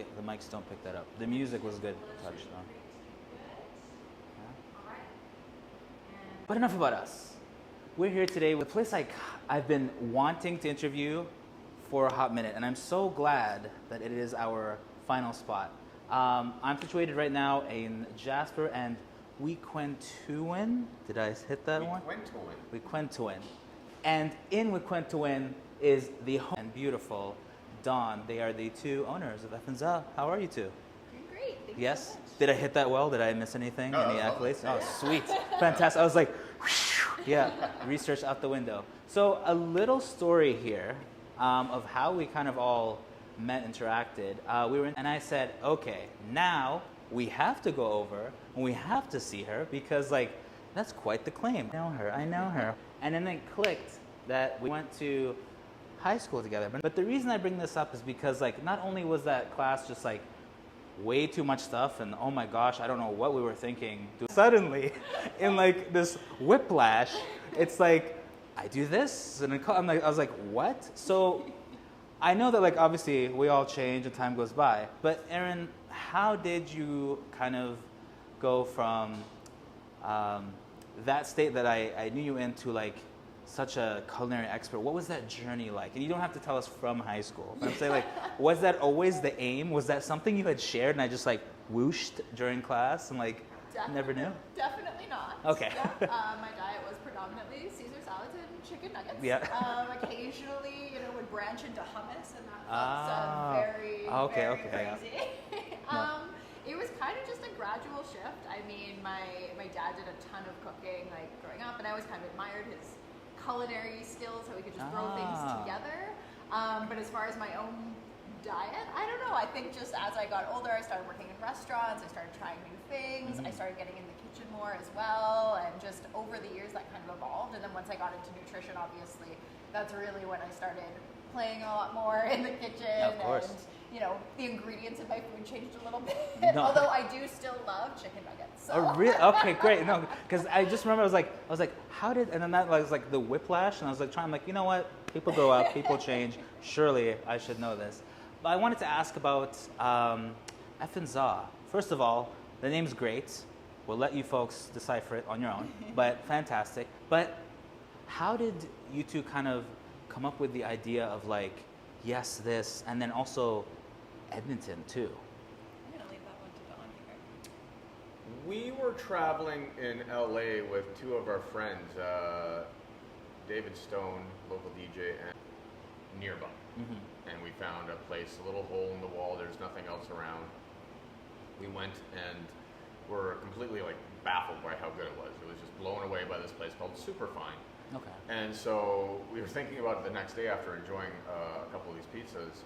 The mics don't pick that up. The music was good touch though. Yeah. But enough about us. We're here today with a place I've been wanting to interview for a hot minute, and I'm so glad that it is our final spot. I'm situated right now in Jasper and Wet'suwet'en. Did I hit that one? Wet'suwet'en. And in Wet'suwet'en is the home and beautiful Dawn. They are the two owners of fn'za. How are you two? Doing great. Thank you Yes? so much. Did I hit that well? Did I miss anything? Any accolades? Oh, sweet. Fantastic. I was like, yeah, research out the window. So a little story here of how we kind of all met, interacted. And I said, okay, now we have to go over and we have to see her because that's quite the claim. I know her. And then it clicked that we went to high school together. But the reason I bring this up is because not only was that class just way too much stuff and oh my gosh, I don't know what we were thinking. Suddenly, in this whiplash, it's I do this and I was like, what? So I know that obviously we all change and time goes by. But Erin, how did you kind of go from that state that I knew you into such a culinary expert? What was that journey like? And you don't have to tell us from high school. But I'm saying was that always the aim? Was that something you had shared and I just whooshed during class and never knew? Definitely not. Okay. Yeah. My diet was predominantly Caesar salads and chicken nuggets. Yeah. Occasionally, would branch into hummus, and that was very crazy. No. It was kind of just a gradual shift. I mean, my dad did a ton of cooking growing up, and I always kind of admired his culinary skills, how we could just throw things together. But as far as my own diet, I don't know. I think just as I got older, I started working in restaurants, I started trying new things, I started getting in the kitchen more as well, and just over the years that kind of evolved. And then once I got into nutrition, obviously, that's really when I started playing a lot more in the kitchen. Of course. And, the ingredients in my food changed a little bit. No. Although I do still love chicken nuggets. So. Oh, really? Okay, great. No, because I just remember I was like, how did? And then that was the whiplash, and I was trying. You know what? People grow up, people change. Surely I should know this. But I wanted to ask about fn'za. First of all, the name's great. We'll let you folks decipher it on your own. But fantastic. But how did you two kind of come up with the idea of yes, this, and then also Edmonton too? I'm going to leave that one to Dawn here. We were traveling in LA with two of our friends, David Stone, local DJ, and nearby. And we found a place, a little hole in the wall. There's nothing else around. We went and were completely baffled by how good it was. It was just blown away by this place called Superfine. Okay. And so we were thinking about it the next day after enjoying a couple of these pizzas.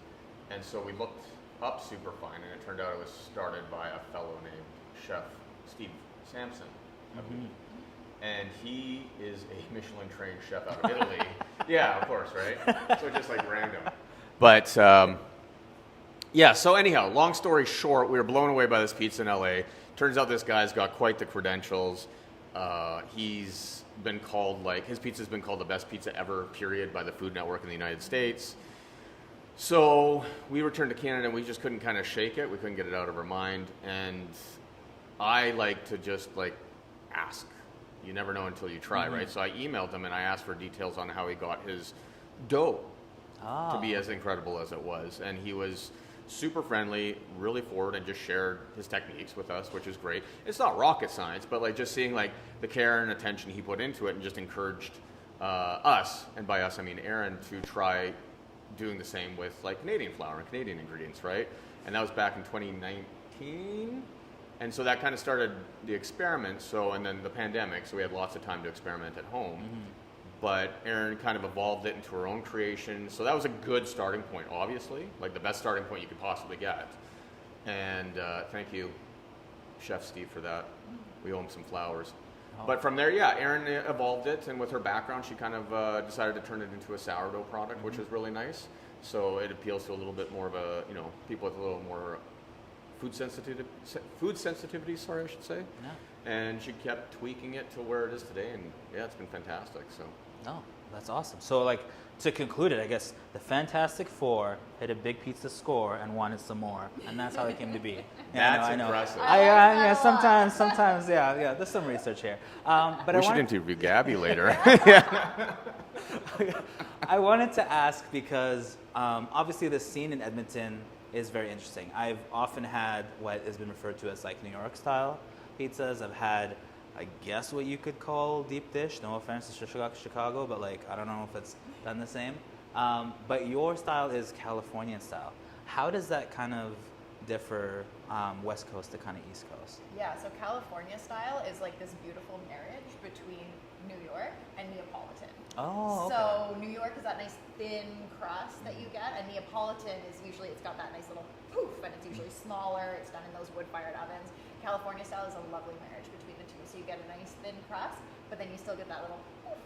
And so we looked up Superfine, and it turned out it was started by a fellow named Chef Steve Sampson. And he is a Michelin-trained chef out of Italy. Yeah, of course, right? So just random. But yeah, so anyhow, long story short, we were blown away by this pizza in LA. Turns out this guy's got quite the credentials. He's been called his pizza's been called the best pizza ever, period, by the Food Network in the United States. So we returned to Canada and we just couldn't kind of shake it. We couldn't get it out of our mind. And I like to just ask. You never know until you try, right? So I emailed him and I asked for details on how he got his dough to be as incredible as it was. And he was super friendly, really forward, and just shared his techniques with us, which is great. It's not rocket science, but just seeing the care and attention he put into it, and just encouraged us, and by us I mean Erin, to try doing the same with Canadian flour and Canadian ingredients, right? And that was back in 2019. And so that kind of started the experiment. And then the pandemic, so we had lots of time to experiment at home. But Erin kind of evolved it into her own creation. So that was a good starting point, obviously, the best starting point you could possibly get. And thank you, Chef Steve, for that. We owe him some flowers. But from there, yeah, Erin evolved it, and with her background, she kind of decided to turn it into a sourdough product, which is really nice. So it appeals to a little bit more of a, people with a little more food sensitivity, sorry, I should say. Yeah. And she kept tweaking it to where it is today, and yeah, it's been fantastic. So. No, That's awesome. So like to conclude it, I guess the Fantastic Four hit a big pizza score and wanted some more, and that's how they came to be. Yeah, That's I know. impressive. Yeah, sometimes, yeah. There's some research here. But We should interview Gabby later. I wanted to ask because obviously the scene in Edmonton is very interesting. I've often had what has been referred to as like New York style pizzas. I've had, I guess, what you could call deep dish. No offense to Chicago, but like I don't know if it's done the same. But your style is Californian style. How does that kind of differ West Coast to kind of East Coast? Yeah, so California style is like this beautiful marriage between New York and Neapolitan. Oh, okay. So New York is that nice thin crust that you get, and Neapolitan is usually, it's got that nice little poof, and it's usually smaller, it's done in those wood-fired ovens. California style is a lovely marriage between the two, so you get a nice thin crust, but then you still get that little poof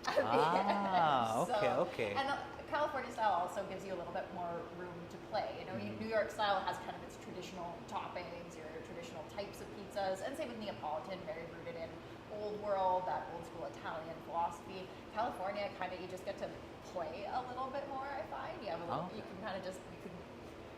at the end. Okay. And California style also gives you a little bit more room to play. You know, New York style has kind of its traditional toppings, your traditional types of pizzas, and same with Neapolitan, very rooted in old world, that old school Italian philosophy. California, kind of, you just get to play a little bit more, I find. You have a little, you can kind of just,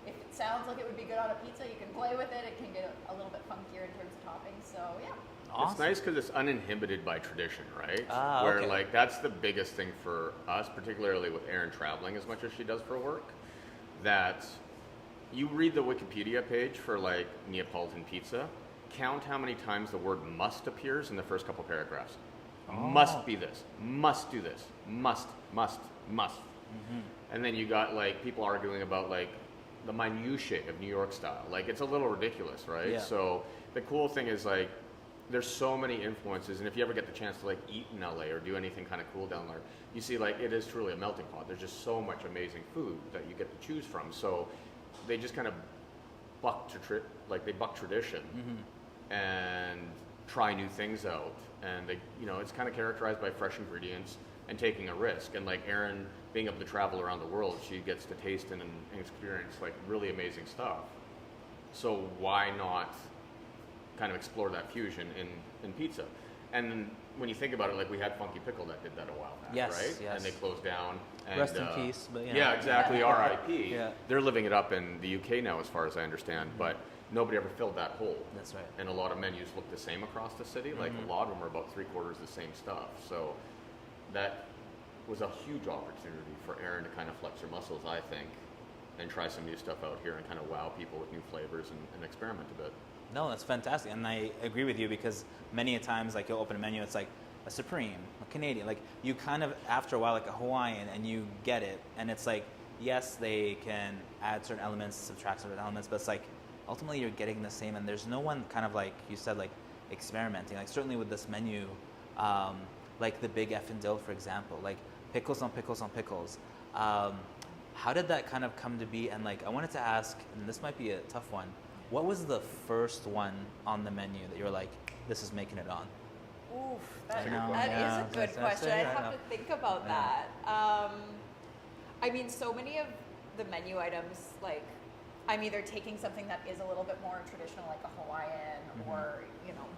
if it sounds like it would be good on a pizza, you can play with it. It can get a little bit funkier in terms of toppings, so yeah. Awesome. It's nice because it's uninhibited by tradition, right? Where like that's the biggest thing for us, particularly with Erin traveling as much as she does for work, that you read the Wikipedia page for like Neapolitan pizza, count how many times the word must appears in the first couple paragraphs. Must be this, must do this, must. And then you got like people arguing about like the minutiae of New York style. Like it's a little ridiculous, right? Yeah. So the cool thing is like there's so many influences, and if you ever get the chance to like eat in LA or do anything kind of cool down there, you see like it is truly a melting pot. There's just so much amazing food that you get to choose from. So they just kind of buck tradition and try new things out. And they, you know, it's kind of characterized by fresh ingredients and taking a risk. And like Erin being able to travel around the world, she gets to taste and experience like really amazing stuff. So why not kind of explore that fusion in pizza? And then when you think about it, like we had Funky Pickle that did that a while back, right? Yes. And they closed down. And, Rest in peace. But, yeah, exactly. R.I.P. Yeah. They're living it up in the UK now, as far as I understand. But nobody ever filled that hole. That's right. And a lot of menus look the same across the city. Like a lot of them are about 3/4 the same stuff. So that was a huge opportunity for Erin to kind of flex her muscles, I think, and try some new stuff out here and kind of wow people with new flavors and experiment a bit. No, that's fantastic. And I agree with you because many a times, like you'll open a menu, it's like a Supreme, a Canadian. Like you kind of, after a while, like a Hawaiian, and you get it. And it's like, yes, they can add certain elements, subtract certain elements, but it's like, ultimately you're getting the same. And there's no one kind of like, you said, like experimenting. Like certainly with this menu, like the Big F and Dill, for example, like pickles on pickles on pickles. How did that kind of come to be? And like, I wanted to ask, and this might be a tough one, what was the first one on the menu that you were like, this is making it on? Oof, That's a good that question. is a good question. I'd have to think about that. I mean, so many of the menu items, like, I'm either taking something that is a little bit more traditional, like a Hawaiian or, you know,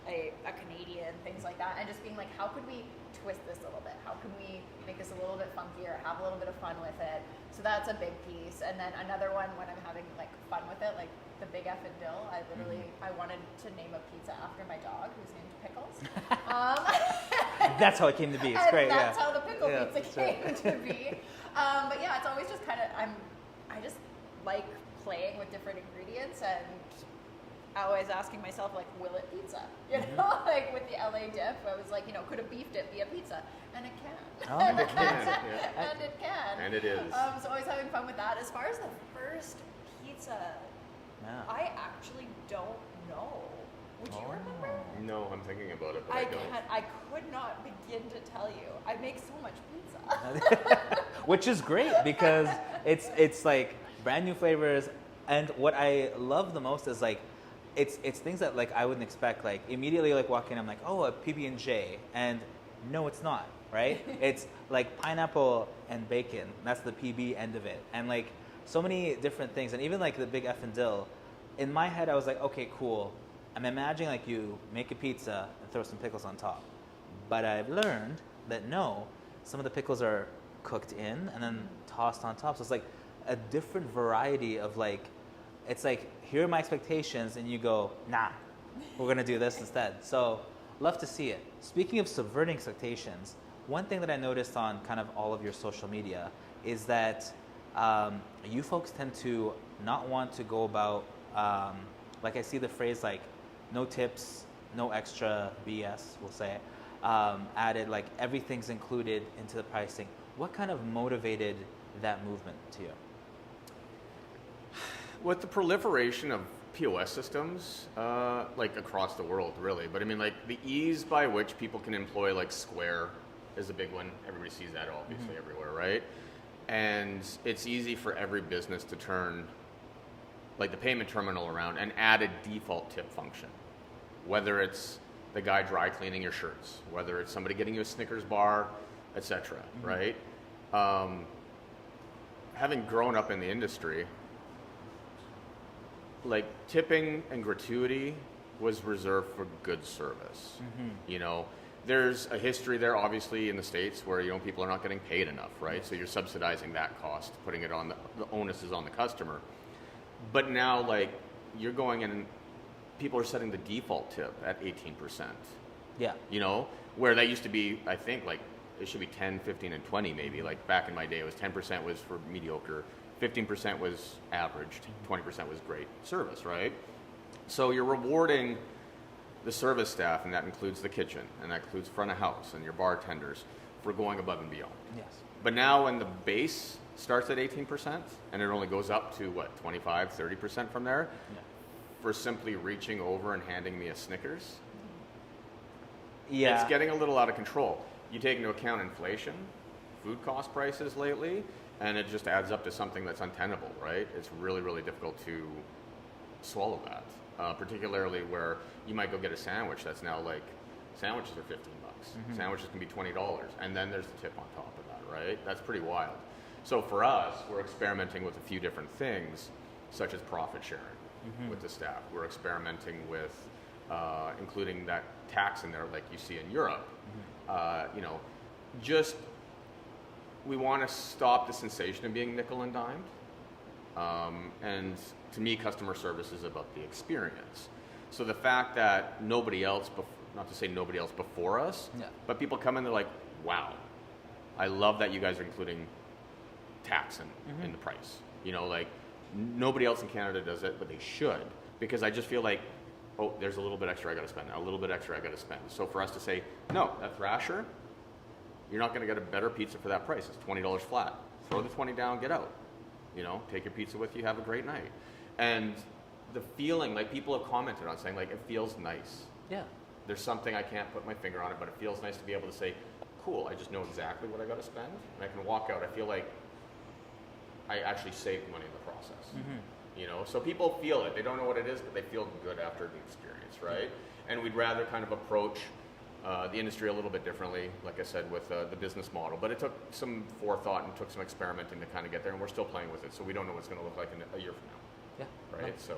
a Canadian, things like that, and just being like, how could we twist this a little bit? How can we make this a little bit funkier, have a little bit of fun with it? So that's a big piece. And then another one, when I'm having like fun with it, like the Big F and Dill, I literally, I wanted to name a pizza after my dog, who's named Pickles. That's how it came to be. It's and great. That's yeah. how the pickle pizza came right. to be. But yeah, it's always just kind of, I just like playing with different ingredients and always asking myself, like, will it pizza? You know, like with the LA dip, I was like, you know, could a beef dip be a pizza? And it can. Oh, and it it can. can. And it can. And it is. So always having fun with that. As far as the first pizza, I actually don't know. Would you remember? No, I'm thinking about it, but I don't. I could not begin to tell you. I make so much pizza. Which is great because it's like brand new flavors, and what I love the most is like it's things that like I wouldn't expect. Like immediately like walk in, I'm like, oh, a PB&J, and no, it's not, right? It's like pineapple and bacon. That's the PB end of it, and like so many different things, and even like the Big F and Dill. In my head, I was like, okay, cool. I'm imagining like you make a pizza and throw some pickles on top, but I've learned that no, some of the pickles are cooked in and then tossed on top. So it's like a different variety of like, it's like, here are my expectations, and you go, nah, we're gonna do this instead. So love to see it. Speaking of subverting expectations, one thing that I noticed on kind of all of your social media is that you folks tend to not want to go about, like I see the phrase like, no tips, no extra BS, we'll say, added, like everything's included into the pricing. What kind of motivated that movement to you? With the proliferation of POS systems, like across the world, really, but I mean, like the ease by which people can employ like Square is a big one. Everybody sees that obviously everywhere, right? And it's easy for every business to turn like the payment terminal around and add a default tip function. Whether it's the guy dry cleaning your shirts, whether it's somebody getting you a Snickers bar, etc., right? Having grown up in the industry, like tipping and gratuity was reserved for good service. You know, there's a history there obviously in the States where, you know, people are not getting paid enough, right? So you're subsidizing that cost, putting it on the onus is on the customer. But now, like, you're going in and people are setting the default tip at 18%. Yeah. You know, where that used to be, I think, like, it should be 10, 15, and 20 maybe. Like, back in my day, it was 10% was for mediocre, 15% was average, 20% was great service, right? So you're rewarding the service staff, and that includes the kitchen, and that includes front of house and your bartenders for going above and beyond. Yes. But now when the base starts at 18% and it only goes up to what, 25, 30% from there, for simply reaching over and handing me a Snickers, it's getting a little out of control. You take into account inflation, food cost prices lately, and it just adds up to something that's untenable, right? It's really, really difficult to swallow that, particularly where you might go get a sandwich that's now like, sandwiches are $15. Sandwiches can be $20, and then there's the tip on top of that, right? That's pretty wild. So for us, we're experimenting with a few different things, such as profit sharing with the staff. We're experimenting with including that tax in there like you see in Europe. You know, just, we want to stop the sensation of being nickel and dimed. And to me, customer service is about the experience. So the fact that nobody else, not to say nobody else before us, but people come in, they're like, wow, I love that you guys are including tax in the price. You know, like, nobody else in Canada does it, but they should, because I just feel like, oh, there's a little bit extra I got to spend, a little bit extra I got to spend. So for us to say, no, that Thrasher, you're not going to get a better pizza for that price. It's $20 flat. Throw the 20 down, get out. You know, take your pizza with you, have a great night. And the feeling, like people have commented on saying, like, it feels nice. Yeah. There's something I can't put my finger on it, but it feels nice to be able to say, cool, I just know exactly what I got to spend, and I can walk out. I feel like I actually saved money in the process. You know, so people feel it. They don't know what it is, but they feel good after the experience, right? And we'd rather kind of approach the industry a little bit differently, like I said, with the business model. But it took some forethought and took some experimenting to kind of get there, and we're still playing with it, so we don't know what's going to look like in a year from now. Yeah. Right? So.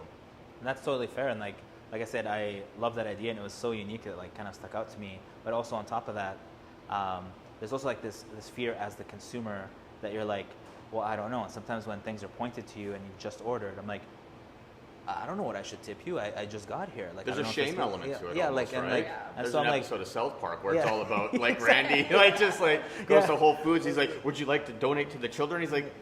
And that's totally fair, and like I said, I love that idea, and it was so unique that it like kind of stuck out to me. But also on top of that, there's also like this fear as the consumer that you're like, well, I don't know. And sometimes when things are pointed to you and you just ordered, I'm like, I don't know what I should tip you. I just got here. Like, there's a shame element to it. Yeah, almost, like, and right? like, and there's so an I'm episode like, of South Park where it's all about like exactly. Randy, like just like goes to Whole Foods. He's like, would you like to donate to the children? He's like,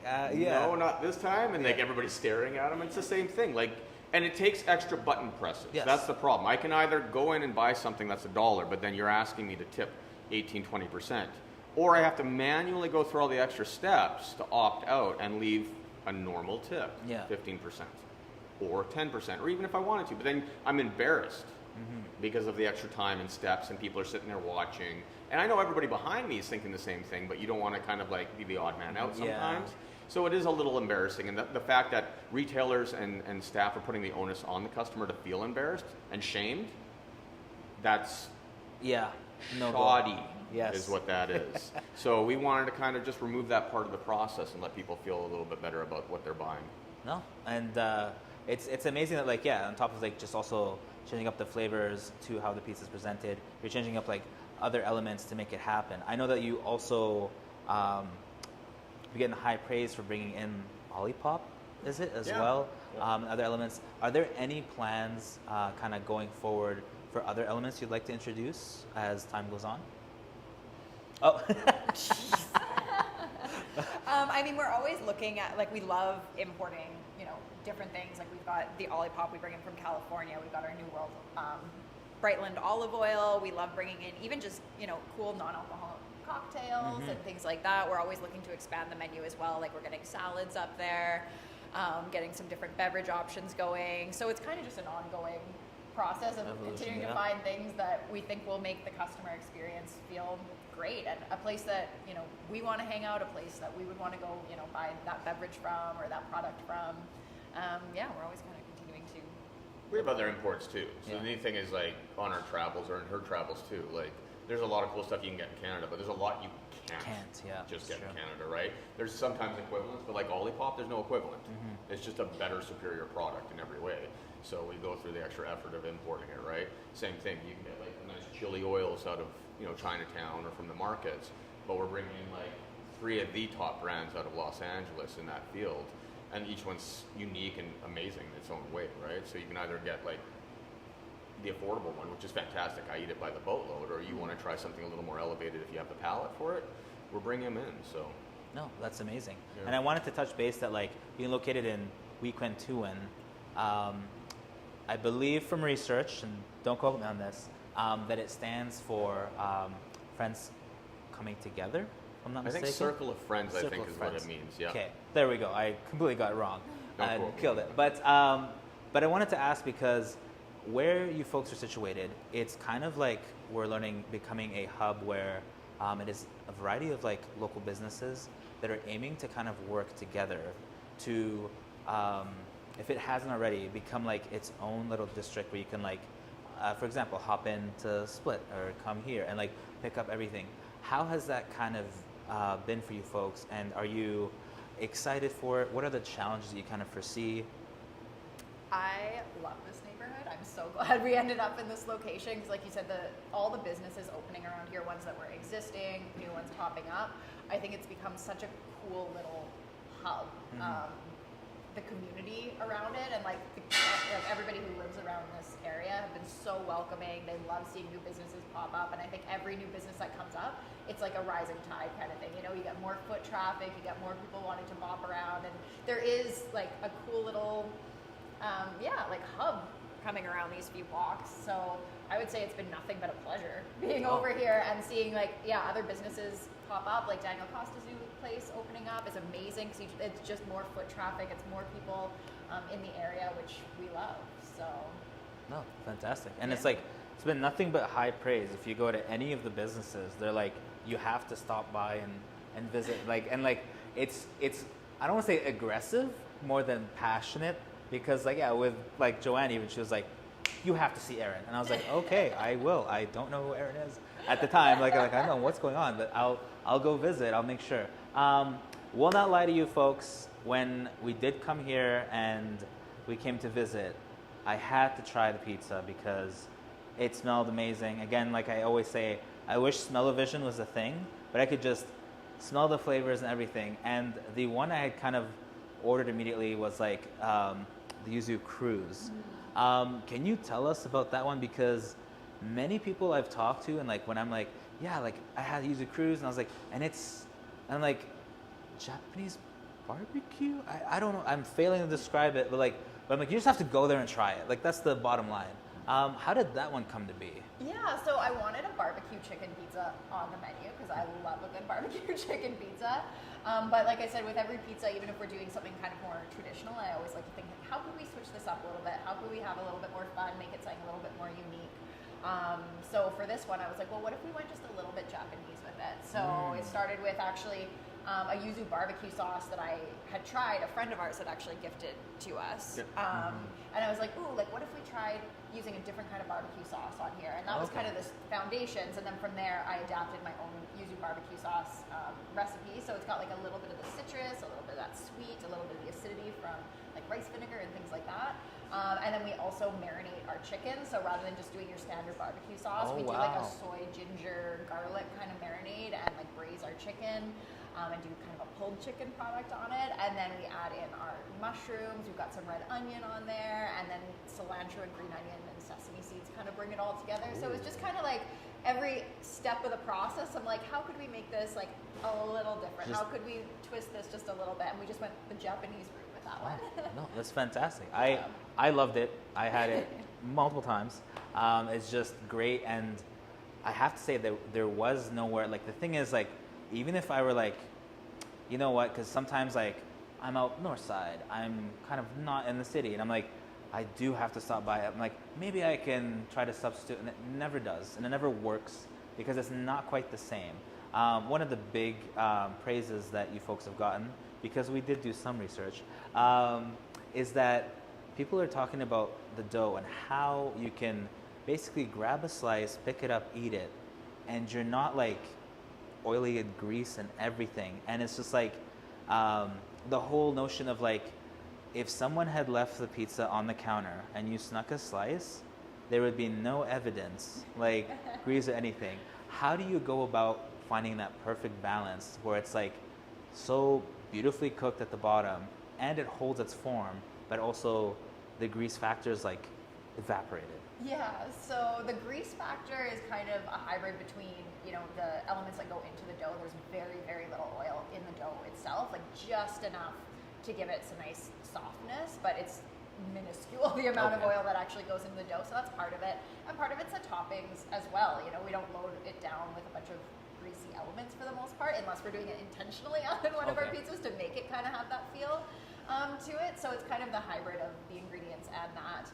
no, not this time. And like everybody's staring at him. It's the same thing. Like, and it takes extra button presses. Yes. That's the problem. I can either go in and buy something that's $1, but then you're asking me to tip 18, 20%. Or I have to manually go through all the extra steps to opt out and leave a normal tip, 15%, or 10%, or even if I wanted to. But then I'm embarrassed because of the extra time and steps, and people are sitting there watching. And I know everybody behind me is thinking the same thing, but you don't want to kind of like be the odd man out sometimes. So it is a little embarrassing. And the fact that retailers and staff are putting the onus on the customer to feel embarrassed and shamed, that's shoddy. Is what that is. So we wanted to kind of just remove that part of the process and let people feel a little bit better about what they're buying. No, and it's amazing that like on top of like just also changing up the flavors to how the pizza is presented, you're changing up like other elements to make it happen? I know that you also you're getting high praise for bringing in Olipop, is it, as well? Yeah. Other elements. Are there any plans kind of going forward for other elements you'd like to introduce as time goes on? Oh. I mean, we're always looking at, like, we love importing, you know, different things. Like, we've got the Olipop we bring in from California. We've got our New World Brightland olive oil. We love bringing in even just, you know, cool non-alcoholic cocktails and things like that. We're always looking to expand the menu as well. Like, we're getting salads up there, getting some different beverage options going. So it's kind of just an ongoing process of continuing to find things that we think will make the customer experience feel great, and a place that, you know, we want to hang out, a place that we would want to go, you know, buy that beverage from or that product from. We're always kind of continuing to. We have other imports too. So the neat thing is, like, on our travels or in her travels too, like, there's a lot of cool stuff you can get in Canada, but there's a lot you can't just get in Canada, right? There's sometimes equivalents, but like Olipop, there's no equivalent. It's just a better, superior product in every way. So we go through the extra effort of importing it, right? Same thing, you can get like nice chili oils out of, you know, Chinatown or from the markets, but we're bringing in like 3 of the top brands out of Los Angeles in that field, and each one's unique and amazing in its own way, right? So you can either get like the affordable one, which is fantastic, I eat it by the boatload, or you want to try something a little more elevated if you have the palate for it, we're bringing them in, so. No, that's amazing. Yeah. And I wanted to touch base that, like, being located in Wequentuin, I believe from research, and don't quote me on this, that it stands for Friends Coming Together, if I'm not mistaken. I think Circle of Friends, what it means, yeah. Okay, there we go. I completely got it wrong. I killed it. But I wanted to ask, because where you folks are situated, it's kind of like we're becoming a hub where it is a variety of like local businesses that are aiming to kind of work together to, if it hasn't already, become like its own little district where you can like, for example, hop into Split or come here and like pick up everything. How has that kind of been for you folks, and are you excited for it? What are the challenges that you kind of foresee? I love this neighborhood. I'm so glad we ended up in this location because, like you said, all the businesses opening around here, ones that were existing, new ones popping up, I think it's become such a cool little hub. The community around it, and like everybody who lives around this area have been so welcoming. They love seeing new businesses pop up, and I think every new business that comes up, it's like a rising tide kind of thing. You know, you get more foot traffic, you get more people wanting to bop around, and there is like a cool little like hub coming around these few blocks. So I would say it's been nothing but a pleasure being over here and seeing like other businesses pop up. Like Daniel Costa's new place opening up is amazing because it's just more foot traffic, it's more people in the area, which we love. So no, fantastic. And it's like, it's been nothing but high praise. If you go to any of the businesses, they're like, you have to stop by and visit. Like, and like it's I don't want to say aggressive, more than passionate. Because like, with like Joanne, even she was like, you have to see Aaron. And I was like, okay, I will. I don't know who Aaron is at the time. Like I don't know what's going on, but I'll go visit. I'll make sure. Will not lie to you folks. When we did come here and we came to visit, I had to try the pizza because it smelled amazing. Again, like I always say, I wish smell-o-vision was a thing, but I could just smell the flavors and everything. And the one I had kind of ordered immediately was like the yuzu cruise. Can you tell us about that one? Because many people I've talked to, and like when I'm like, like I had yuzu cruise, and I was like, I'm like, Japanese barbecue? I don't know. I'm failing to describe it, but I'm like, you just have to go there and try it. Like that's the bottom line. How did that one come to be? Yeah, so I wanted a barbecue chicken pizza on the menu because I love a good barbecue chicken pizza. But like I said, with every pizza, even if we're doing something kind of more traditional, I always like to think, how can we switch this up a little bit? How can we have a little bit more fun, make it something a little bit more unique? So for this one, I was like, well, what if we went just a little bit Japanese with it? So it started with actually a yuzu barbecue sauce that I had tried. A friend of ours had actually gifted to us. And I was like, ooh, like what if we tried using a different kind of barbecue sauce on here? And that was kind of the foundations. And then from there, I adapted my own yuzu barbecue sauce recipe. So it's got like a little bit of the citrus, a little bit of that sweet, a little bit of the acidity from like rice vinegar and things like that. And then we also marinate our chicken. So rather than just doing your standard barbecue sauce, we do like a soy, ginger, garlic kind of marinade and like braise our chicken and do kind of a pulled chicken product on it. And then we add in our mushrooms. We've got some red onion on there, and then cilantro and green onion and sesame seeds kind of bring it all together. Ooh. So it's just kind of like every step of the process, I'm like, how could we make this like a little different? How could we twist this just a little bit? And we just went the Japanese route with that one. No, that's fantastic. I loved it. I had it multiple times. It's just great, and I have to say that there was nowhere, like the thing is like, even if I were like, you know what, because sometimes like I'm out north side, I'm kind of not in the city, and I'm like, I do have to stop by. I'm like, maybe I can try to substitute, and it never does, and it never works because it's not quite the same. One of the big praises that you folks have gotten, because we did do some research, is that people are talking about the dough and how you can basically grab a slice, pick it up, eat it, and you're not like oily and grease and everything. And it's just like the whole notion of like, if someone had left the pizza on the counter and you snuck a slice, there would be no evidence, like grease or anything. How do you go about finding that perfect balance where it's like so beautifully cooked at the bottom and it holds its form, but also the grease factor is like evaporated? Yeah, so the grease factor is kind of a hybrid between, you know, the elements that go into the dough. There's very, very little oil in the dough itself, like just enough to give it some nice softness, but it's minuscule the amount of oil that actually goes into the dough, so that's part of it. And part of it's the toppings as well. You know, we don't load it down with a bunch of greasy elements for the most part, unless we're doing it intentionally on one of our pizzas to make it kind of have that feel to it. So it's kind of the hybrid of the ingredients and that.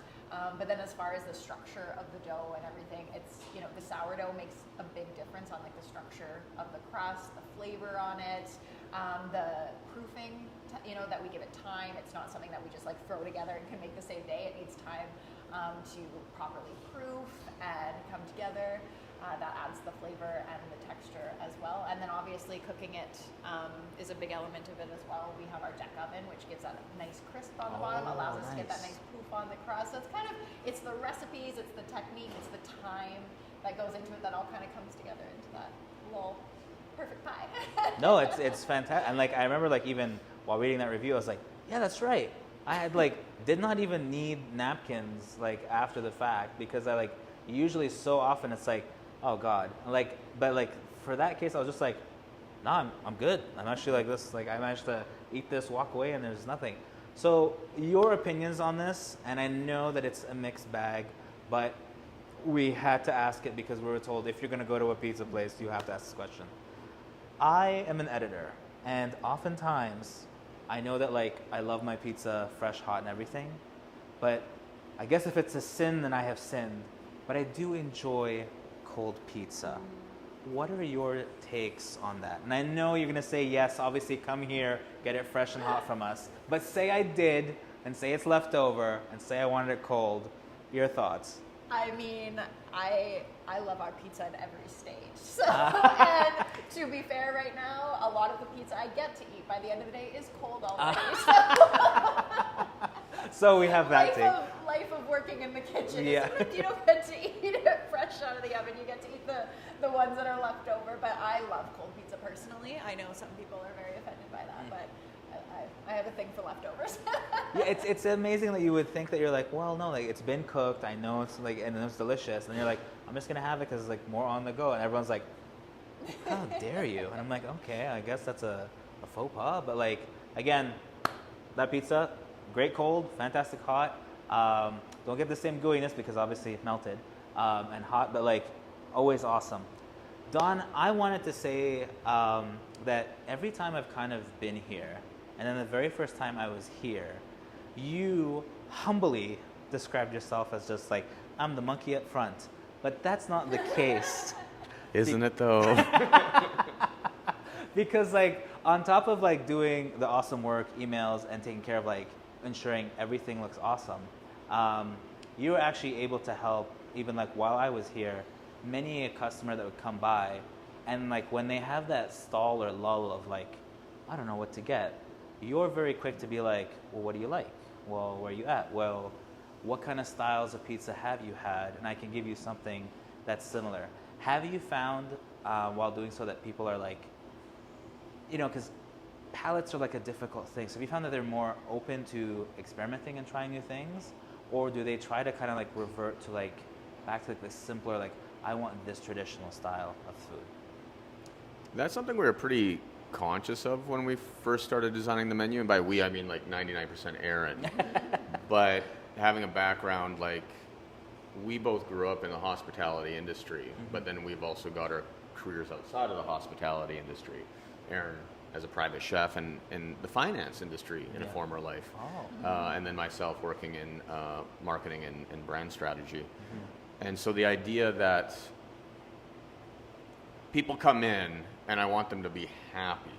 But then as far as the structure of the dough and everything, it's, you know, the sourdough makes a big difference on like the structure of the crust, the flavor on it, the proofing, you know, that we give it time. It's not something that we just like throw together and can make the same day. It needs time to properly proof and come together. That adds the flavor and the texture as well. And then obviously cooking it is a big element of it as well. We have our deck oven, which gives that nice crisp on the bottom, allows us to get that nice proof on the crust. So it's kind of, it's the recipes, it's the technique, it's the time that goes into it that all kind of comes together into that little perfect pie. No, it's fantastic. And like, I remember like even while reading that review, I was like, yeah, that's right. I had like, did not even need napkins like after the fact, because I like, usually so often it's like, oh God, like, but like for that case, I was just like, nah, I'm good. I'm actually like this, like I managed to eat this, walk away, and there's nothing. So your opinions on this, and I know that it's a mixed bag, but we had to ask it because we were told if you're gonna go to a pizza place, you have to ask this question. I am an editor, and oftentimes I know that like I love my pizza fresh, hot, and everything, but I guess if it's a sin, then I have sinned. But I do enjoy cold pizza. What are your takes on that? And I know you're gonna say yes, obviously come here, get it fresh and hot from us. But say I did, and say it's left over, and say I wanted it cold. Your thoughts? I mean, I love our pizza at every stage. So, and to be fair, right now, a lot of the pizza I get to eat by the end of the day is cold already. So we have that Life of working in the kitchen. Yeah. You don't get to eat it fresh out of the oven. You get to eat the ones that are left over. But I love cold pizza personally. I know some people are very offended by that, but I have a thing for leftovers. Yeah, it's amazing that you would think that you're like, well, no, like it's been cooked. I know it's like, and it's delicious. And you're like, I'm just gonna have it because it's like more on the go. And everyone's like, how dare you? And I'm like, okay, I guess that's a faux pas. But like, again, that pizza, great cold, fantastic hot. Don't get the same gooiness because obviously it melted and hot, but like always awesome. Don, I wanted to say that every time I've kind of been here, and then the very first time I was here, you humbly described yourself as just like, I'm the monkey up front. But that's not the case. Isn't it though? Because like on top of like doing the awesome work, emails, and taking care of like ensuring everything looks awesome, you were actually able to help, even like while I was here, many a customer that would come by, and like when they have that stall or lull of like, I don't know what to get, you're very quick to be like, well, what do you like? well, where are you at? Well, what kind of styles of pizza have you had? And I can give you something that's similar. Have you found while doing so that people are like, because palates are like a difficult thing. So have you found that they're more open to experimenting and trying new things? Or do they try to kind of like revert to like back to like the simpler, like I want this traditional style of food? That's something we were pretty conscious of when we first started designing the menu. And by we, I mean like 99% Aaron. But having a background, like we both grew up in the hospitality industry, but then we've also got our careers outside of the hospitality industry. Aaron as a private chef and in the finance industry in a former life. And then myself working in marketing and brand strategy. And so the idea that people come in and I want them to be happy,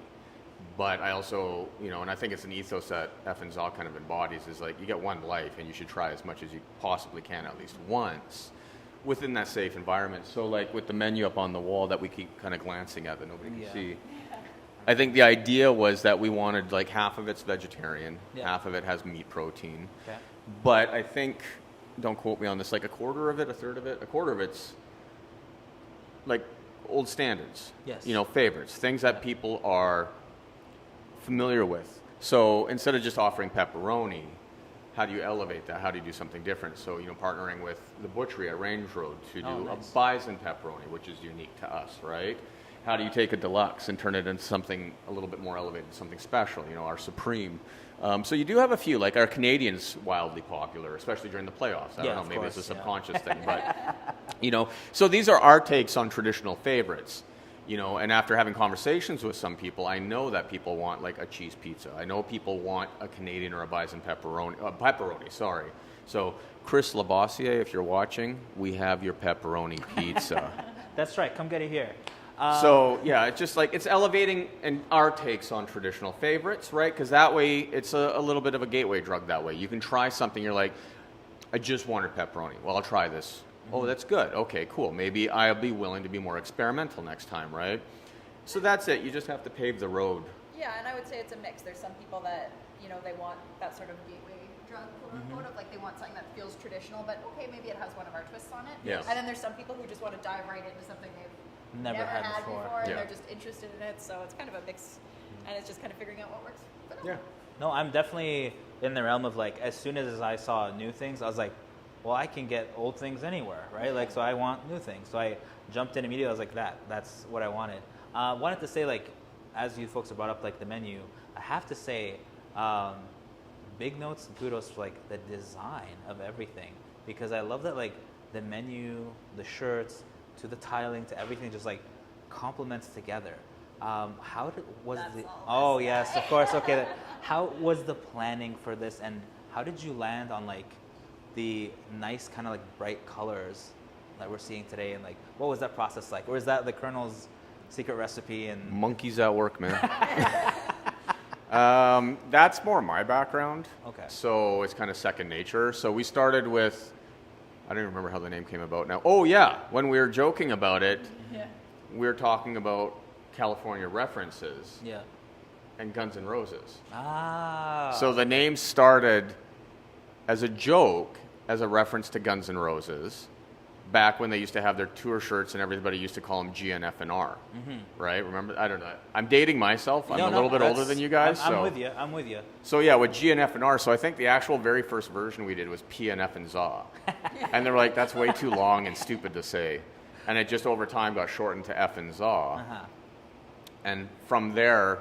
but I also, and I think it's an ethos that fn'za kind of embodies, is like you get one life and you should try as much as you possibly can at least once within that safe environment. So like with the menu up on the wall that we keep kind of glancing at that nobody can see, I think the idea was that we wanted like half of it's vegetarian, half of it has meat protein. Okay. But I think, don't quote me on this, like a quarter of it, a third of it, a quarter of it's like old standards, favorites, things that people are familiar with. So instead of just offering pepperoni, how do you elevate that? How do you do something different? So, partnering with the butchery at Range Road to do a bison pepperoni, which is unique to us, right? How do you take a deluxe and turn it into something a little bit more elevated, something special, our Supreme? So you do have a few, like our Canadian's wildly popular, especially during the playoffs. I don't know, maybe it's a subconscious thing, but, so these are our takes on traditional favorites, and after having conversations with some people, I know that people want like a cheese pizza. I know people want a Canadian or a bison pepperoni, sorry. So Chris Labossiere, if you're watching, we have your pepperoni pizza. That's right, come get it here. So yeah, it's just like it's elevating and our takes on traditional favorites, right? Because that way it's a little bit of a gateway drug. That way you can try something. You're like, I just wanted pepperoni. Well, I'll try this. Oh, that's good. Okay, cool. Maybe I'll be willing to be more experimental next time, right? So that's it. You just have to pave the road. Yeah, and I would say it's a mix. There's some people that they want that sort of gateway drug, quote unquote, of like they want something that feels traditional, but okay, maybe it has one of our twists on it. Yes. And then there's some people who just want to dive right into something they've never had before. And they're just interested in it, so it's kind of a mix, and it's just kind of figuring out what works for them. No, I'm definitely in the realm of like, as soon as I saw new things, I was like, well, I can get old things anywhere, right? Like, so I want new things. So I jumped in immediately. I was like, that's what I wanted. Wanted to say, like, as you folks have brought up like the menu, I have to say, big notes and kudos for like the design of everything, because I love that like the menu, the shirts, to the tiling, to everything just like complements together. Yes, of course. Okay. How was the planning for this, and how did you land on like the nice kind of like bright colors that we're seeing today, and like what was that process like? Or is that the Colonel's secret recipe? And monkeys at work, man. That's more my background. Okay. So it's kind of second nature. So we started with, I don't even remember how the name came about now. Oh yeah, when we were joking about it, we were talking about California references. Yeah. And Guns N' Roses. Ah. So the name started as a joke, as a reference to Guns N' Roses, back when they used to have their tour shirts and everybody used to call them GNFNR, right? Remember? I don't know. I'm dating myself. I'm a little bit older than you guys. I'm with you. So yeah, with GNFNR, so I think the actual very first version we did was fn'za. And they were like, that's way too long and stupid to say. And it just over time got shortened to fn'za. And from there,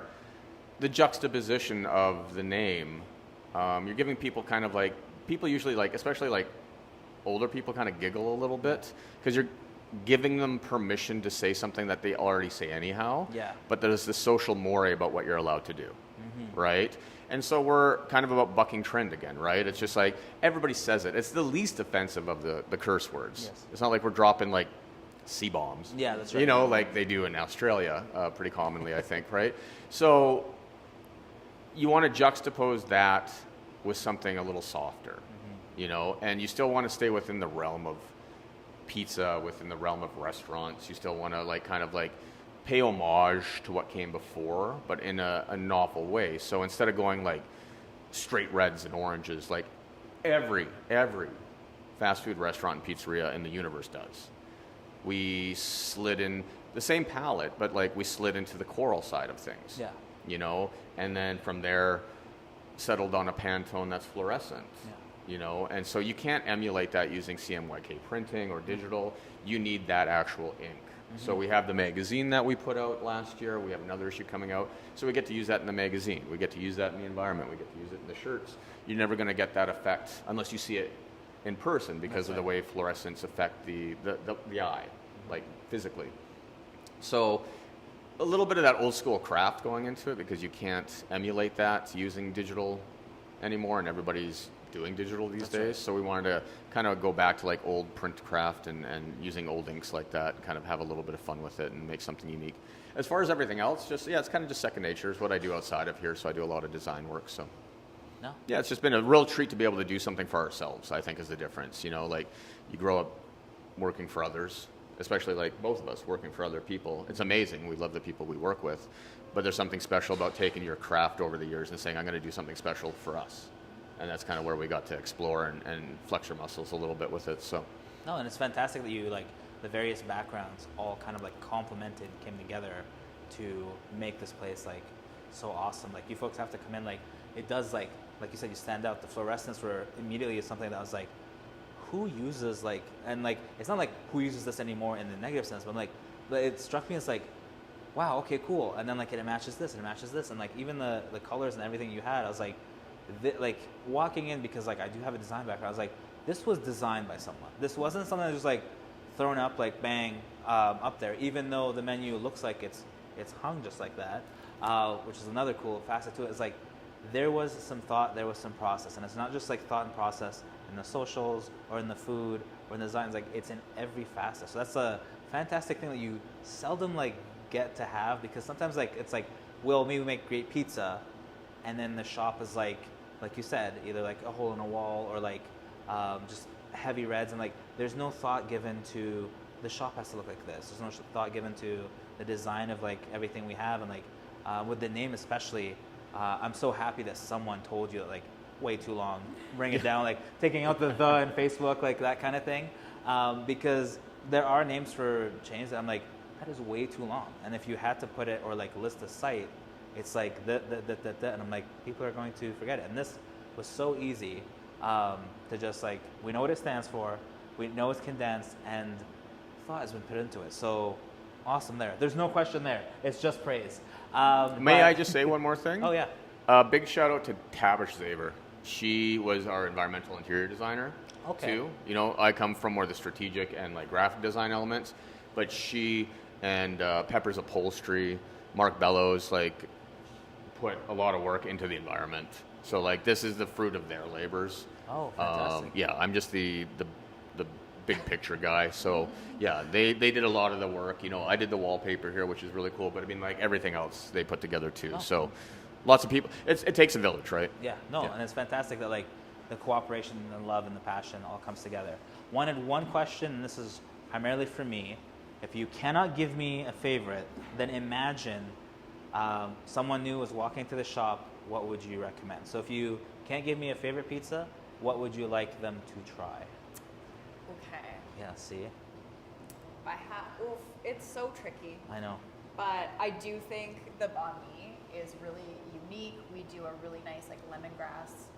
the juxtaposition of the name, you're giving people kind of like, people usually like, especially like older people kind of giggle a little bit because you're giving them permission to say something that they already say anyhow. Yeah. But there's this social mores about what you're allowed to do, right? And so we're kind of about bucking trend again, right? It's just like everybody says it. It's the least offensive of the curse words. Yes. It's not like we're dropping like C-bombs. Yeah, that's right. You know, like they do in Australia pretty commonly, I think, right? So you want to juxtapose that with something a little softer, you know, and you still want to stay within the realm of pizza, within the realm of restaurants. You still want to like kind of like pay homage to what came before, but in a novel way. So instead of going like straight reds and oranges, like every fast food restaurant and pizzeria in the universe does. We slid in the same palette, but like we slid into the coral side of things. Yeah. You know, and then from there settled on a Pantone that's fluorescent. Yeah. You know, and so you can't emulate that using CMYK printing or digital. You need that actual ink. Mm-hmm. So we have the magazine that we put out last year. We have another issue coming out. So we get to use that in the magazine. We get to use that in the environment. We get to use it in the shirts. You're never going to get that effect unless you see it in person because of the way fluorescents affect the eye, like physically. So a little bit of that old school craft going into it because you can't emulate that using digital anymore, and everybody's doing digital these days. Right. So we wanted to kind of go back to like old print craft and using old inks like that, and kind of have a little bit of fun with it and make something unique. As far as everything else, just it's kind of just second nature. It's what I do outside of here, so I do a lot of design work. So no. Yeah, it's just been a real treat to be able to do something for ourselves, I think is the difference. You know, like you grow up working for others, especially like both of us working for other people. It's amazing. We love the people we work with, but there's something special about taking your craft over the years and saying, I'm going to do something special for us. And that's kind of where we got to explore and flex our muscles a little bit with it. So no, and it's fantastic that you like the various backgrounds all kind of like complemented, came together to make this place like so awesome. Like you folks have to come in, like it does like you said, you stand out. The fluorescence were immediately something that was like, who uses like, and like it's not like who uses this anymore in the negative sense, but like it struck me as like, wow, okay, cool. And then like it matches this and it matches this, and like even the colors and everything you had, I was like, like walking in, because like I do have a design background, I was like, this was designed by someone. This wasn't something that was just like thrown up like bang up there, even though the menu looks like it's hung just like that, which is another cool facet to it. It's like there was some thought, there was some process, and it's not just like thought and process in the socials or in the food or in the designs, like it's in every facet. So that's a fantastic thing that you seldom like get to have, because sometimes like it's like, well, maybe we make great pizza and then the shop is like you said, either like a hole in a wall or like just heavy reds, and like there's no thought given to the shop has to look like this. There's no thought given to the design of like everything we have, and like with the name especially, I'm so happy that someone told you that like way too long, bring it down, like taking out the in Facebook, like that kind of thing, because there are names for chains that I'm like, that is way too long, and if you had to put it or like list a site, it's like and I'm like, people are going to forget it. And this was so easy to just like, we know what it stands for, we know it's condensed, and thought has been put into it. So awesome there. There's no question there. It's just praise. May I just say one more thing? Oh yeah. Big shout out to Tavish Zaver. She was our environmental interior designer too. You know, I come from more the strategic and like graphic design elements, but she and Pepper's Upholstery, Mark Bellows, like put a lot of work into the environment. So like this is the fruit of their labors. Oh, fantastic. Yeah, I'm just the big picture guy. So yeah, they did a lot of the work. You know, I did the wallpaper here, which is really cool, but I mean like everything else they put together too. Oh. So lots of people. It takes a village, right? Yeah, no, and it's fantastic that like the cooperation and the love and the passion all comes together. Wanted one question, and this is primarily for me. If you cannot give me a favorite, then imagine someone new is walking to the shop, what would you recommend? So if you can't give me a favorite pizza, what would you like them to try? Okay. Yeah, see? It's so tricky. I know. But I do think the banh mi is really unique. We do a really nice like lemongrass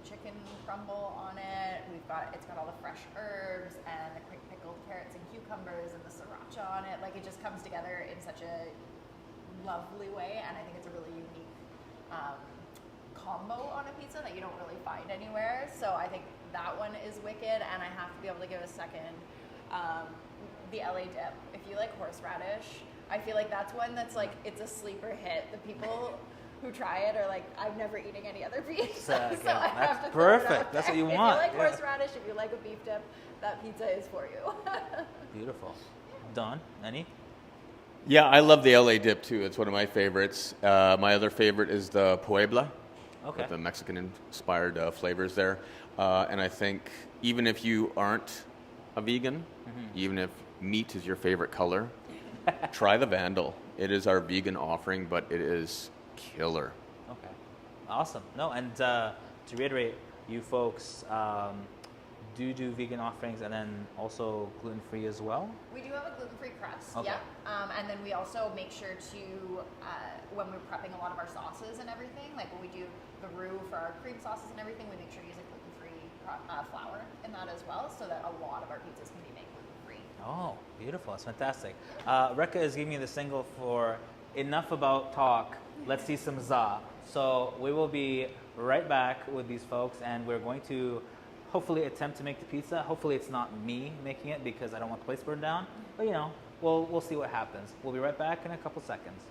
chicken crumble on it. It's got all the fresh herbs and the quick pickled carrots and cucumbers and the sriracha on it. Like it just comes together in such a lovely way, and I think it's a really unique combo on a pizza that you don't really find anywhere. So I think that one is wicked, and I have to be able to give a second. The LA dip. If you like horseradish, I feel like that's one that's like, it's a sleeper hit. The people who try it are like, I'm never eating any other pizza. So I have to perfect. That's what you want. If you like horseradish, if you like a beef dip, that pizza is for you. Beautiful. Don, any? Yeah, I love the LA dip too. It's one of my favorites. My other favorite is the Puebla. Okay. With the Mexican-inspired flavors there. And I think even if you aren't a vegan, even if meat is your favorite color, try the Vandal. It is our vegan offering, but it is killer. Okay. Awesome. No, and to reiterate, you folks do vegan offerings and then also gluten-free as well? We do have a gluten-free crust, Okay. And then we also make sure to, when we're prepping a lot of our sauces and everything, like when we do the roux for our cream sauces and everything, we make sure to use a gluten-free flour in that as well, so that a lot of our pizzas can be made gluten-free. Oh, beautiful. That's fantastic. Rekha is giving me the single for enough about talk. Let's see some za. So we will be right back with these folks, and we're going to hopefully attempt to make the pizza. Hopefully it's not me making it because I don't want the place burned down. But you know, we'll see what happens. We'll be right back in a couple seconds.